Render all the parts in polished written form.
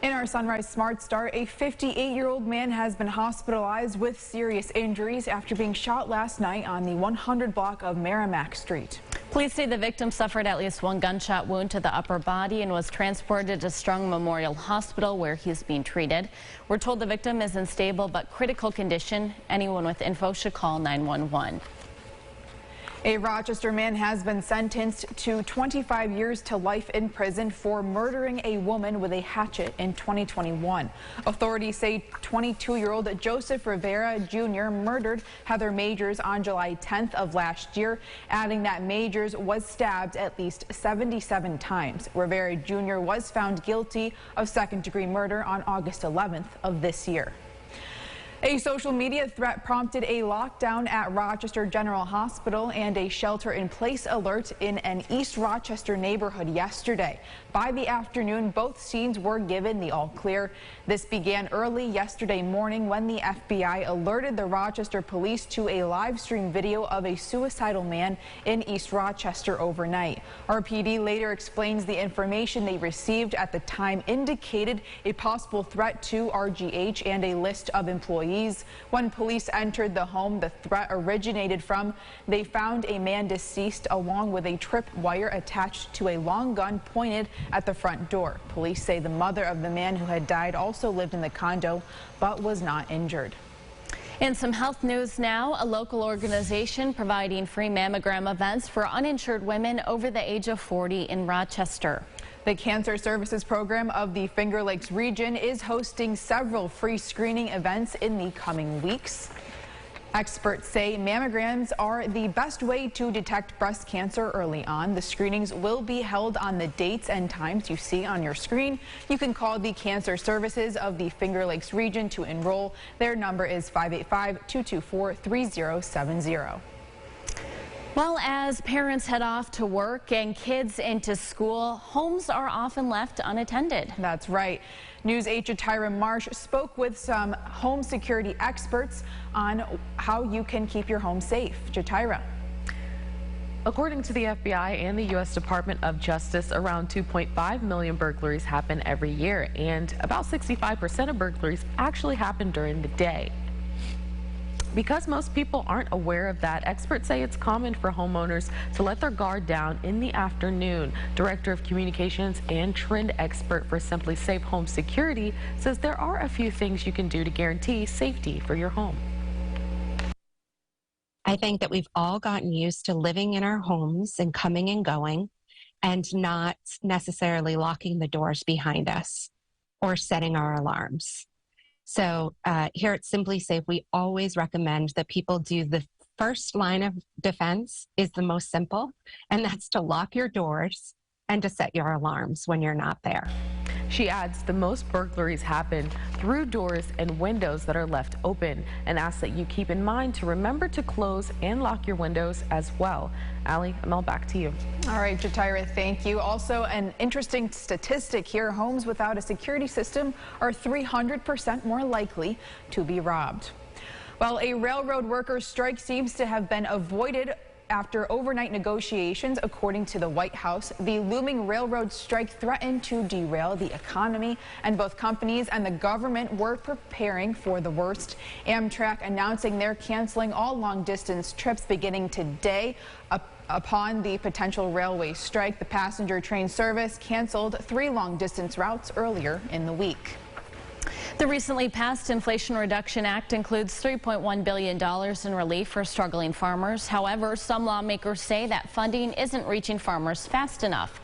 In our Sunrise Smart Start, a 58-year-old man has been hospitalized with serious injuries after being shot last night on the 100 block of Mammogram Street. Police say the victim suffered at least one gunshot wound to the upper body and was transported to Strong Memorial Hospital where he's being treated. We're told the victim is in stable but critical condition. Anyone with info should call 911. A Rochester man has been sentenced to 25 years to life in prison for murdering a woman with a hatchet in 2021. Authorities say 22-year-old Joseph Rivera Jr. murdered Heather Majors on July 10th of last year, adding that Majors was stabbed at least 77 times. Rivera Jr. was found guilty of second-degree murder on August 11th of this year. A social media threat prompted a lockdown at Rochester General Hospital and a shelter-in-place alert in an East Rochester neighborhood yesterday. By the afternoon, both scenes were given the all-clear. This began early yesterday morning when the FBI alerted the Rochester police to a live-stream video of a suicidal man in East Rochester overnight. RPD later explains the information they received at the time indicated a possible threat to RGH and a list of employees. When police entered the home the threat originated from, they found a man deceased along with a tripwire attached to a long gun pointed at the front door. Police say the mother of the man who had died also lived in the condo but was not injured. In some health news now, a local organization providing free mammogram events for uninsured women over the age of 40 in Rochester. The Cancer Services Program of the Finger Lakes region is hosting several free screening events in the coming weeks. Experts say mammograms are the best way to detect breast cancer early on. The screenings will be held on the dates and times you see on your screen. You can call the Cancer Services of the Finger Lakes region to enroll. Their number is 585-224-3070. Well, as parents head off to work and kids into school, homes are often left unattended. That's right. News 8 Jatira Marsh spoke with some home security experts on how you can keep your home safe. Jatira. According to the FBI and the U.S. Department of Justice, around 2.5 million burglaries happen every year, and about 65% of burglaries actually happen during the day. Because most people aren't aware of that, experts say it's common for homeowners to let their guard down in the afternoon. Director of Communications and trend expert for Simply Safe Home Security says there are a few things you can do to guarantee safety for your home. I think that we've all gotten used to living in our homes and coming and going and not necessarily locking the doors behind us or setting our alarms. So here at Simply Safe, we always recommend that people do the first line of defense is the most simple, and that's to lock your doors and to set your alarms when you're not there. She adds the most burglaries happen through doors and windows that are left open, and asks that you keep in mind to remember to close and lock your windows as well. Allie, Mel, back to you. All right, Jatira, thank you. Also, an interesting statistic here. Homes without a security system are 300% more likely to be robbed. Well, a railroad workers' strike seems to have been avoided after overnight negotiations. According to the White House, the looming railroad strike threatened to derail the economy, and both companies and the government were preparing for the worst. Amtrak announcing they're canceling all long-distance trips beginning today. Upon the potential railway strike, the passenger train service canceled 3 long-distance routes earlier in the week. The recently passed Inflation Reduction Act includes $3.1 billion in relief for struggling farmers. However, some lawmakers say that funding isn't reaching farmers fast enough.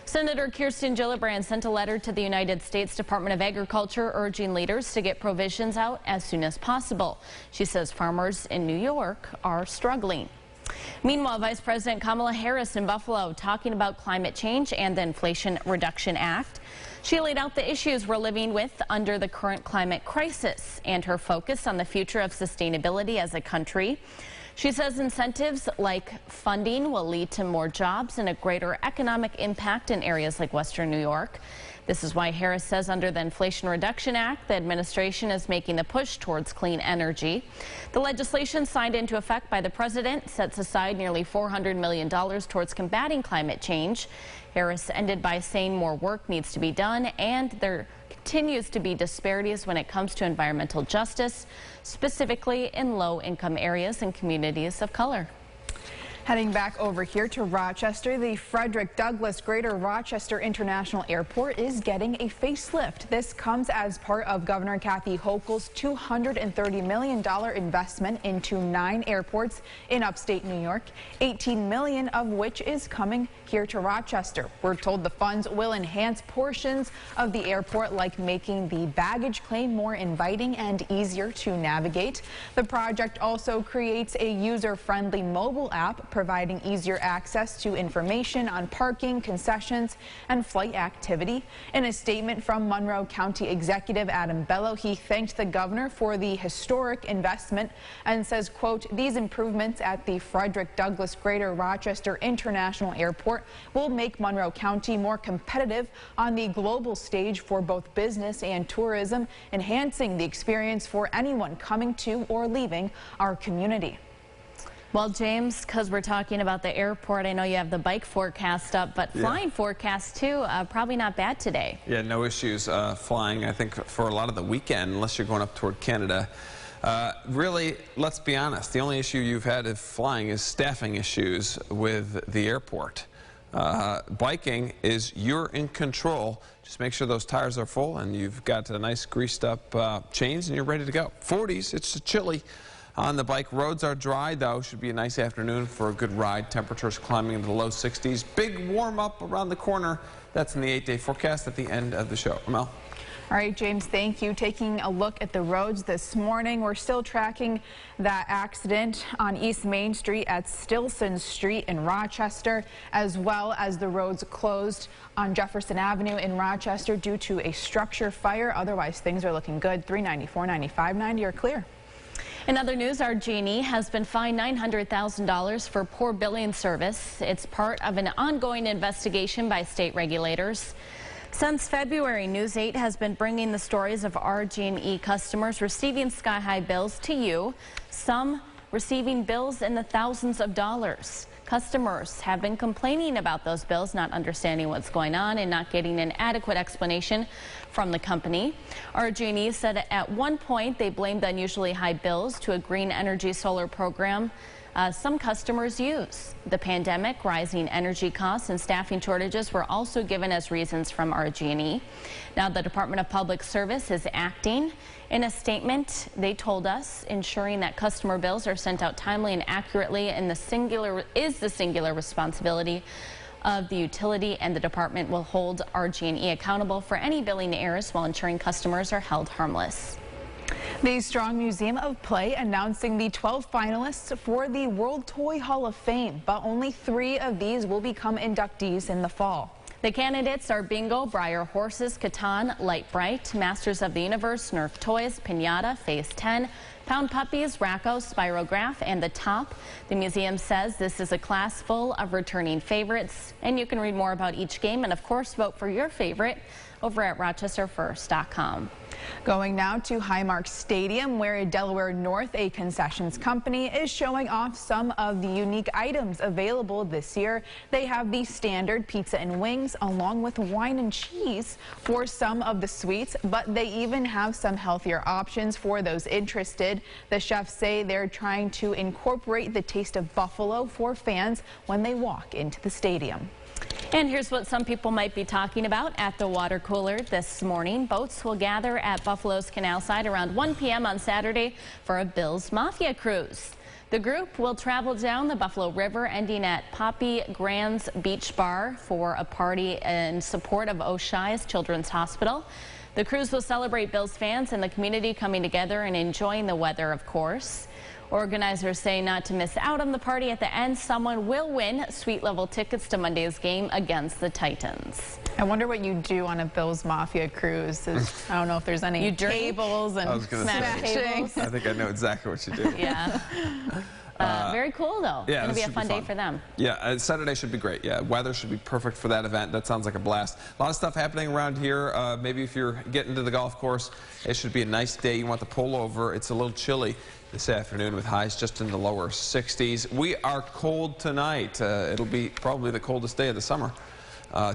Senator Kirsten Gillibrand sent a letter to the United States Department of Agriculture urging leaders to get provisions out as soon as possible. She says farmers in New York are struggling. Meanwhile, Vice President Kamala Harris in Buffalo talking about climate change and the Inflation Reduction Act. She laid out the issues we're living with under the current climate crisis and her focus on the future of sustainability as a country. She says incentives like funding will lead to more jobs and a greater economic impact in areas like Western New York. This is why Harris says under the Inflation Reduction Act, the administration is making the push towards clean energy. The legislation signed into effect by the president sets aside nearly $400 million towards combating climate change. Harris ended by saying more work needs to be done, and there continues to be disparities when it comes to environmental justice, specifically in low-income areas and communities of color. Heading back over here to Rochester, the Frederick Douglass Greater Rochester International Airport is getting a facelift. This comes as part of Governor Kathy Hochul's $230 million investment into 9 airports in upstate New York, $18 million of which is coming here to Rochester. We're told the funds will enhance portions of the airport, like making the baggage claim more inviting and easier to navigate. The project also creates a user-friendly mobile app, providing easier access to information on parking, concessions, and flight activity. In a statement from Monroe County Executive Adam Bello, he thanked the governor for the historic investment and says, quote, "These improvements at the Frederick Douglass Greater Rochester International Airport will make Monroe County more competitive on the global stage for both business and tourism, enhancing the experience for anyone coming to or leaving our community." Well, James, because we're talking about the airport, I know you have the bike forecast up, but flying forecast too, probably not bad today. Yeah, no issues flying, I think, for a lot of the weekend, unless you're going up toward Canada. Really, let's be honest, the only issue you've had of flying is staffing issues with the airport. Biking is you're in control. Just make sure those tires are full and you've got a nice greased up chains and you're ready to go. 40s, it's chilly on the bike. Roads are dry, though. Should be a nice afternoon for a good ride. Temperatures climbing into the low 60s. Big warm up around the corner. That's in the 8-day forecast at the end of the show. Mel? All right, James, thank you. Taking a look at the roads this morning, we're still tracking that accident on East Main Street at Stilson Street in Rochester, as well as the roads closed on Jefferson Avenue in Rochester due to a structure fire. Otherwise, things are looking good. 390, 490, 590 are clear. In other news, RG&E has been fined $900,000 for poor billing service. It's part of an ongoing investigation by state regulators. Since February, News 8 has been bringing the stories of RG&E customers receiving sky-high bills to you, some receiving bills in the thousands of dollars. Customers have been complaining about those bills, not understanding what's going on and not getting an adequate explanation from the company. RG&E said at one point they blamed the unusually high bills to a green energy solar program some customers use. The pandemic, rising energy costs, and staffing shortages were also given as reasons from RG&E. Now the Department of Public Service is acting. In a statement, they told us ensuring that customer bills are sent out timely and accurately is the singular responsibility of the utility, and the department will hold RG&E accountable for any billing errors while ensuring customers are held harmless. The Strong Museum of Play announcing the 12 finalists for the World Toy Hall of Fame, but only 3 of these will become inductees in the fall. The candidates are Bingo, Breyer Horses, Catan, Light Bright, Masters of the Universe, Nerf Toys, Pinata, Phase 10, Pound Puppies, Racco, Spirograph, and The Top. The museum says this is a class full of returning favorites, and you can read more about each game and, of course, vote for your favorite over at RochesterFirst.com. Going now to Highmark Stadium, where Delaware North, a concessions company, is showing off some of the unique items available this year. They have the standard pizza and wings, along with wine and cheese for some of the sweets, but they even have some healthier options for those interested. The chefs say they're trying to incorporate the taste of buffalo for fans when they walk into the stadium. And here's what some people might be talking about at the water cooler this morning. Boats will gather at Buffalo's Canal Side around 1 p.m. on Saturday for a Bill's Mafia cruise. The group will travel down the Buffalo River, ending at Poppy Grand's Beach Bar for a party in support of O'Shea's Children's Hospital. The cruise will celebrate Bills fans and the community coming together and enjoying the weather, of course. Organizers say not to miss out on the party at the end. Someone will win suite level tickets to Monday's game against the Titans. I wonder what you do on a Bill's Mafia cruise. I don't know if there's any tables and smashing. I think I know exactly what you do. Yeah. Very cool, though. Yeah, it's going to be a fun day for them. Yeah, Saturday should be great. Yeah, weather should be perfect for that event. That sounds like a blast. A lot of stuff happening around here. Maybe if you're getting to the golf course, it should be a nice day. You want to pull over. It's a little chilly this afternoon with highs just in the lower 60s. We are cold tonight. It'll be probably the coldest day of the summer.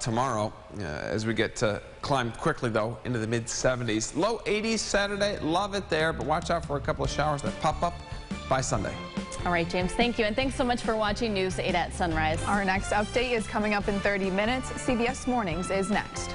tomorrow as we get to climb quickly, though, into the mid-70s. Low 80s Saturday. Love it there, but watch out for a couple of showers that pop up by Sunday. All right, James, thank you. And thanks so much for watching News 8 at Sunrise. Our next update is coming up in 30 minutes. CBS Mornings is next.